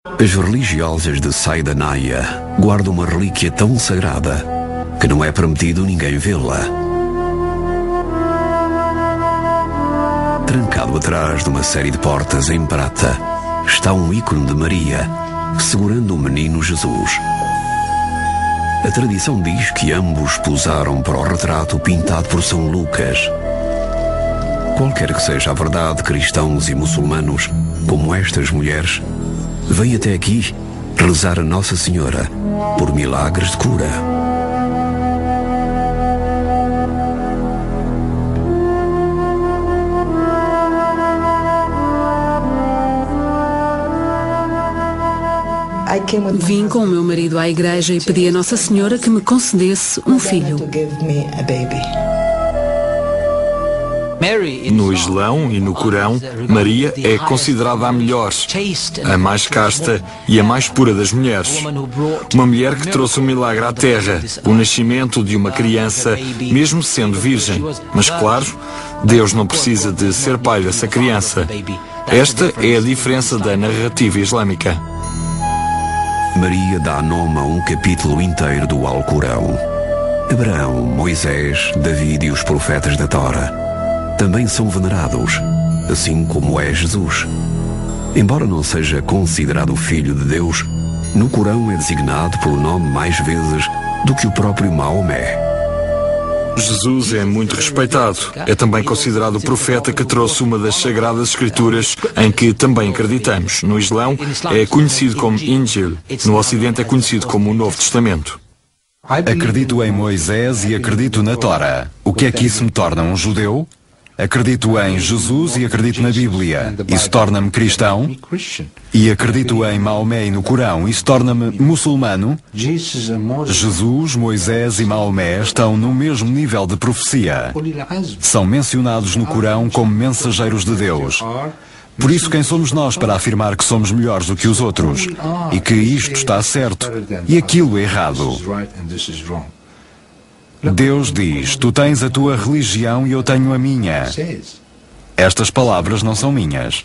As religiosas de Saidanaia guardam uma relíquia tão sagrada que não é permitido ninguém vê-la. Trancado atrás de uma série de portas em prata está um ícone de Maria segurando o menino Jesus. A tradição diz que ambos posaram para o retrato pintado por São Lucas. Qualquer que seja a verdade, cristãos e muçulmanos, como estas mulheres, vêm até aqui rezar a Nossa Senhora por milagres de cura. Vim com o meu marido à igreja e pedi a Nossa Senhora que me concedesse um filho. No Islão e no Corão, Maria é considerada a melhor, a mais casta e a mais pura das mulheres. Uma mulher que trouxe um milagre à terra, o nascimento de uma criança, mesmo sendo virgem. Mas claro, Deus não precisa de ser pai dessa criança. Esta é a diferença da narrativa islâmica. Maria dá nome a um capítulo inteiro do Alcorão. Abraão, Moisés, David e os profetas da Tora também são venerados, assim como é Jesus. Embora não seja considerado filho de Deus, no Corão é designado pelo nome mais vezes do que o próprio Maomé. Jesus é muito respeitado. É também considerado o profeta que trouxe uma das sagradas escrituras em que também acreditamos. No Islão é conhecido como Injil. No Ocidente é conhecido como o Novo Testamento. Acredito em Moisés e acredito na Tora. O que é que isso me torna um judeu? Acredito em Jesus e acredito na Bíblia. Isso torna-me cristão. E acredito em Maomé e no Corão. Isso torna-me muçulmano. Jesus, Moisés e Maomé estão no mesmo nível de profecia. São mencionados no Corão como mensageiros de Deus. Por isso, quem somos nós para afirmar que somos melhores do que os outros? E que isto está certo e aquilo errado? Deus diz, tu tens a tua religião e eu tenho a minha. Estas palavras não são minhas.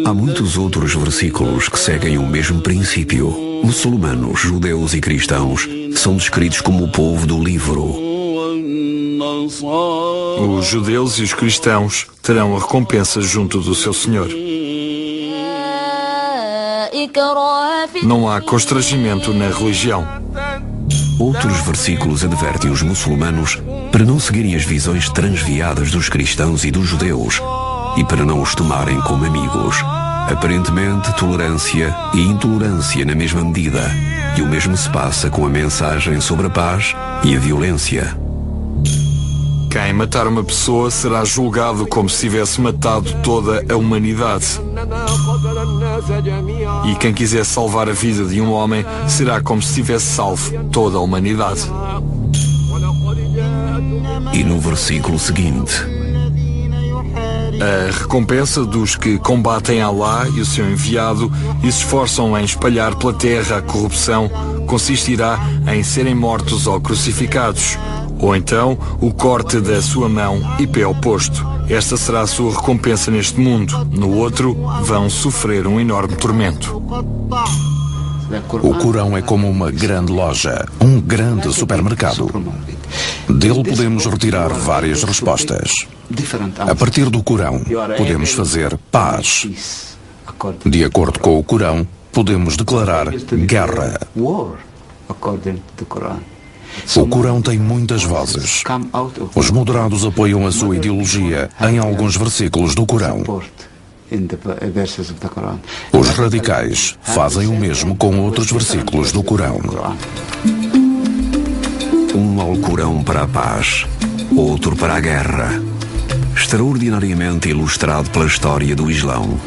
Há muitos outros versículos que seguem o mesmo princípio. Muçulmanos, judeus e cristãos são descritos como o povo do livro. Os judeus e os cristãos terão a recompensa junto do seu Senhor. Não há constrangimento na religião. Outros versículos advertem os muçulmanos para não seguirem as visões transviadas dos cristãos e dos judeus e para não os tomarem como amigos. Aparentemente, tolerância e intolerância na mesma medida. E o mesmo se passa com a mensagem sobre a paz e a violência. Quem matar uma pessoa será julgado como se tivesse matado toda a humanidade. E quem quiser salvar a vida de um homem será como se tivesse salvo toda a humanidade. E no versículo seguinte: a recompensa dos que combatem Alá e o seu enviado e se esforçam em espalhar pela terra a corrupção consistirá em serem mortos ou crucificados, ou então o corte da sua mão e pé oposto. Esta será a sua recompensa neste mundo. No outro, vão sofrer um enorme tormento. O Corão é como uma grande loja, um grande supermercado. Dele podemos retirar várias respostas. A partir do Corão, podemos fazer paz. De acordo com o Corão, podemos declarar guerra. O Corão tem muitas vozes. Os moderados apoiam a sua ideologia em alguns versículos do Corão. Os radicais fazem o mesmo com outros versículos do Corão. Um Alcorão para a paz, outro para a guerra. Extraordinariamente ilustrado pela história do Islão.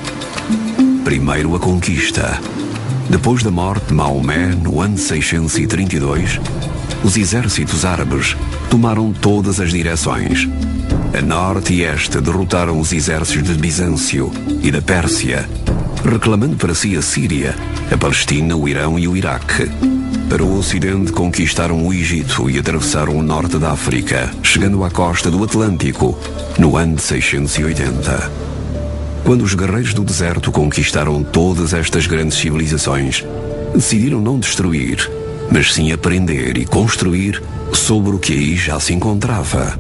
Primeiro a conquista. Depois da morte de Maomé, no ano 632, os exércitos árabes tomaram todas as direções. A norte e este derrotaram os exércitos de Bizâncio e da Pérsia, reclamando para si a Síria, a Palestina, o Irão e o Iraque. Para o ocidente conquistaram o Egito e atravessaram o norte da África, chegando à costa do Atlântico, no ano de 680. Quando os guerreiros do deserto conquistaram todas estas grandes civilizações, decidiram não destruir, mas sim aprender e construir sobre o que aí já se encontrava.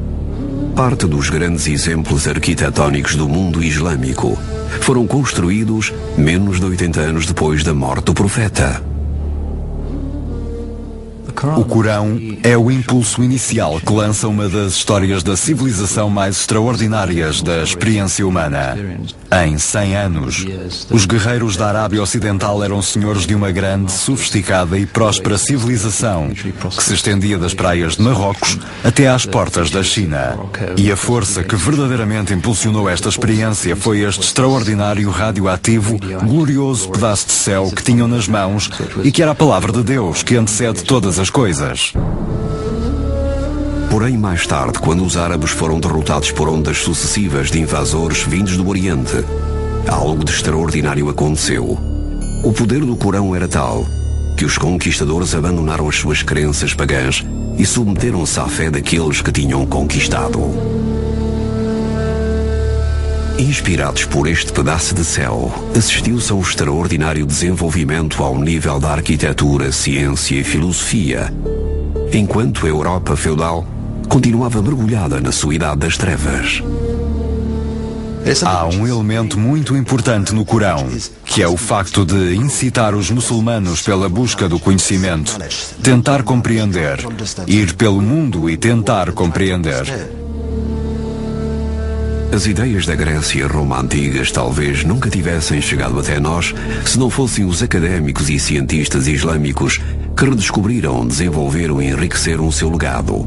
Parte dos grandes exemplos arquitetónicos do mundo islâmico foram construídos menos de 80 anos depois da morte do profeta. O Corão é o impulso inicial que lança uma das histórias da civilização mais extraordinárias da experiência humana. Em 100 anos, os guerreiros da Arábia Ocidental eram senhores de uma grande, sofisticada e próspera civilização que se estendia das praias de Marrocos até às portas da China. E a força que verdadeiramente impulsionou esta experiência foi este extraordinário, radioativo, glorioso pedaço de céu que tinham nas mãos e que era a palavra de Deus que antecede todas as coisas. Porém, mais tarde, quando os árabes foram derrotados por ondas sucessivas de invasores vindos do Oriente, algo de extraordinário aconteceu. O poder do Corão era tal que os conquistadores abandonaram as suas crenças pagãs e submeteram-se à fé daqueles que tinham conquistado. Inspirados por este pedaço de céu, assistiu-se a um extraordinário desenvolvimento ao nível da arquitetura, ciência e filosofia, enquanto a Europa feudal continuava mergulhada na sua idade das trevas. Há um elemento muito importante no Corão, que é o facto de incitar os muçulmanos pela busca do conhecimento, tentar compreender, ir pelo mundo e tentar compreender. As ideias da Grécia e Roma antigas talvez nunca tivessem chegado até nós se não fossem os académicos e cientistas islâmicos que redescobriram, desenvolveram e enriqueceram o seu legado.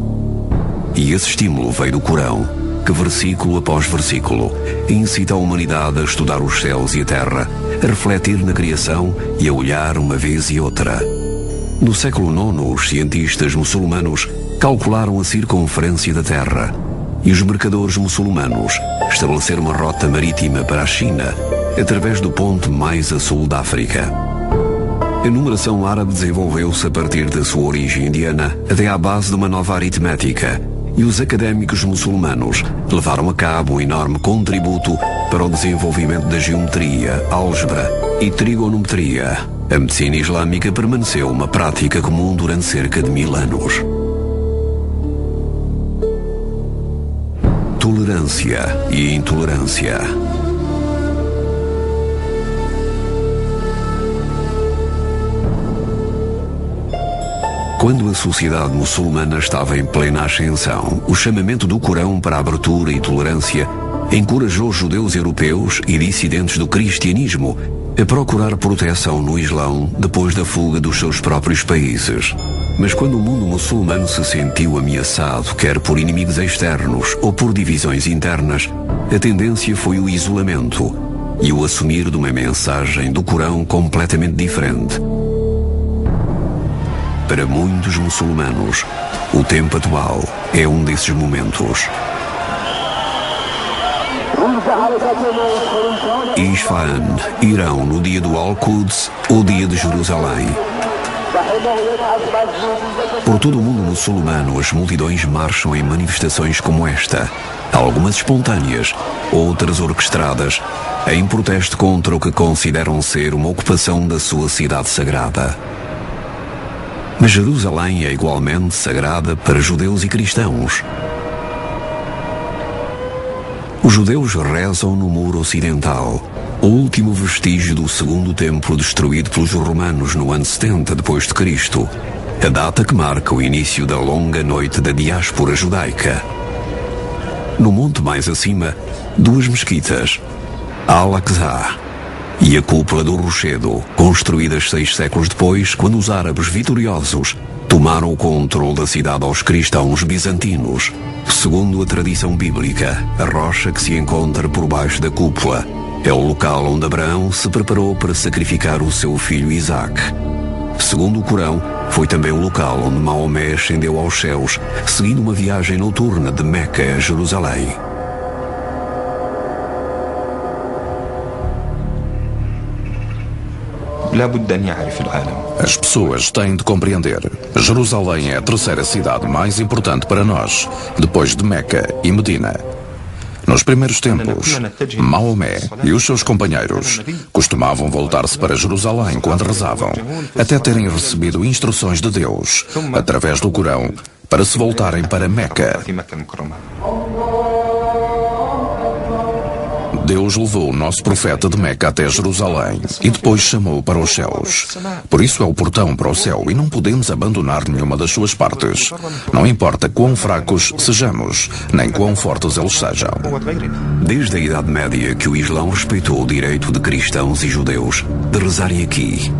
E esse estímulo veio do Corão, que versículo após versículo incita a humanidade a estudar os céus e a terra, a refletir na criação e a olhar uma vez e outra. No século IX, os cientistas muçulmanos calcularam a circunferência da Terra e os mercadores muçulmanos estabeleceram uma rota marítima para a China através do ponto mais a sul da África. A numeração árabe desenvolveu-se a partir da sua origem indiana até à base de uma nova aritmética, e os académicos muçulmanos levaram a cabo um enorme contributo para o desenvolvimento da geometria, álgebra e trigonometria. A medicina islâmica permaneceu uma prática comum durante cerca de 1000 anos. Tolerância e intolerância. Quando a sociedade muçulmana estava em plena ascensão, o chamamento do Corão para a abertura e tolerância encorajou judeus europeus e dissidentes do cristianismo a procurar proteção no Islão depois da fuga dos seus próprios países. Mas quando o mundo muçulmano se sentiu ameaçado, quer por inimigos externos ou por divisões internas, a tendência foi o isolamento e o assumir de uma mensagem do Corão completamente diferente. Para muitos muçulmanos, o tempo atual é um desses momentos. Isfahan, Irão, no dia do Al-Quds, ou dia de Jerusalém. Por todo o mundo muçulmano, as multidões marcham em manifestações como esta, algumas espontâneas, outras orquestradas, em protesto contra o que consideram ser uma ocupação da sua cidade sagrada. Mas Jerusalém é igualmente sagrada para judeus e cristãos. Os judeus rezam no muro ocidental, o último vestígio do segundo templo destruído pelos romanos no ano 70 d.C., a data que marca o início da longa noite da diáspora judaica. No monte mais acima, duas mesquitas, Al-Aqsa e a cúpula do Rochedo, construídas 6 séculos depois, quando os árabes vitoriosos tomaram o controle da cidade aos cristãos bizantinos. Segundo a tradição bíblica, a rocha que se encontra por baixo da cúpula é o local onde Abraão se preparou para sacrificar o seu filho Isaac. Segundo o Corão, foi também o local onde Maomé ascendeu aos céus, seguindo uma viagem noturna de Meca a Jerusalém. As pessoas têm de compreender. Jerusalém é a terceira cidade mais importante para nós, depois de Meca e Medina. Nos primeiros tempos, Maomé e os seus companheiros costumavam voltar-se para Jerusalém quando rezavam, até terem recebido instruções de Deus, através do Corão, para se voltarem para Meca. Deus levou o nosso profeta de Meca até Jerusalém e depois chamou-o para os céus. Por isso é o portão para o céu e não podemos abandonar nenhuma das suas partes. Não importa quão fracos sejamos, nem quão fortes eles sejam. Desde a Idade Média que o Islão respeitou o direito de cristãos e judeus de rezarem aqui,